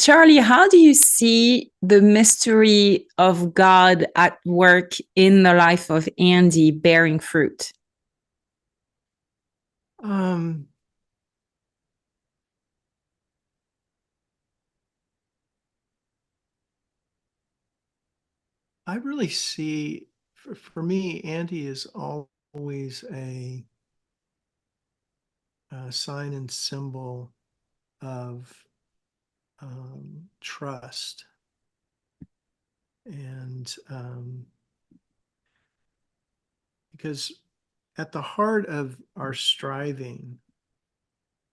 Charlie, how do you see the mystery of God at work in the life of Andy bearing fruit? Um, I really see, for me, Andy is always a sign and symbol of trust. And because at the heart of our striving,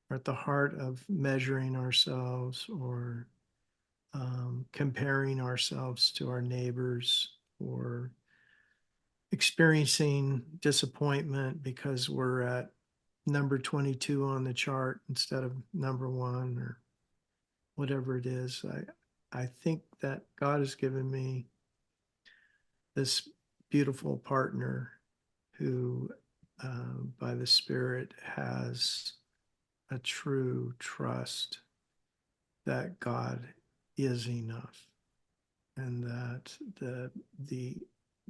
or at the heart of measuring ourselves or comparing ourselves to our neighbors or experiencing disappointment because we're at number 22 on the chart instead of number one or whatever it is. I think that God has given me this beautiful partner who, by the Spirit, has a true trust that God is enough and that the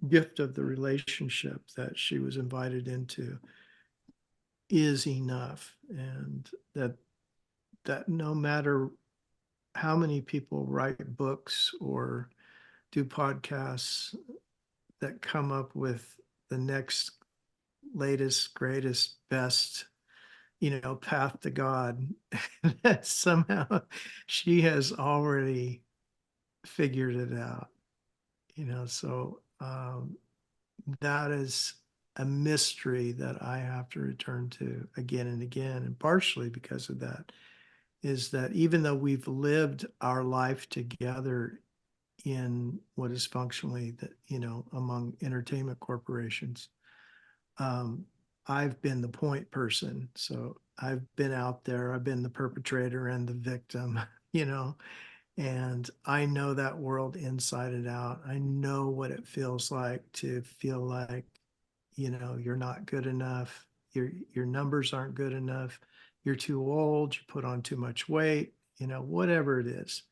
gift of the relationship that she was invited into is enough, and that no matter how many people write books or do podcasts that come up with the next latest greatest best path to God, that somehow she has already figured it out, so that is a mystery that I have to return to again and again. And partially because of that is that even though we've lived our life together in what is functionally that, among entertainment corporations, um, I've been the point person. So I've been out there, I've been the perpetrator and the victim, you know, and I know that world inside and out. I know what it feels like to feel like, you're not good enough. Your numbers aren't good enough. You're too old. You put on too much weight. Whatever it is.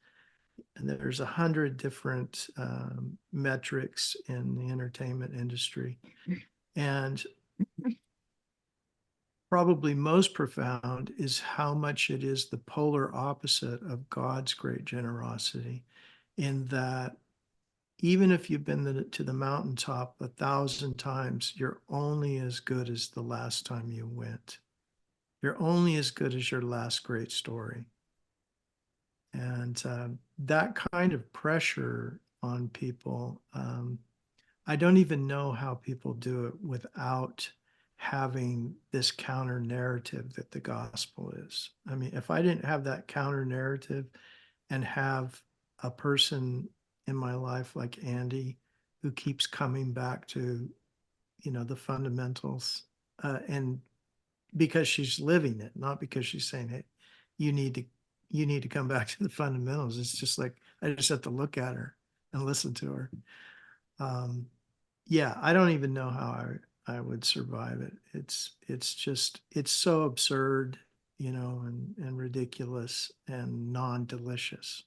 And there's 100 different metrics in the entertainment industry, and probably most profound is how much it is the polar opposite of God's great generosity, in that even if you've been to the mountaintop 1,000 times, you're only as good as the last time you went. You're only as good as your last great story. And that kind of pressure on people, I don't even know how people do it without having this counter narrative that the gospel is. I mean, if I didn't have that counter narrative and have a person in my life like Andy who keeps coming back to, the fundamentals, and because she's living it, not because she's saying, hey, you need to you need to come back to the fundamentals. It's just like I just have to look at her and listen to her. Yeah, I don't even know how I would survive it. It's so absurd, and ridiculous and non-delicious.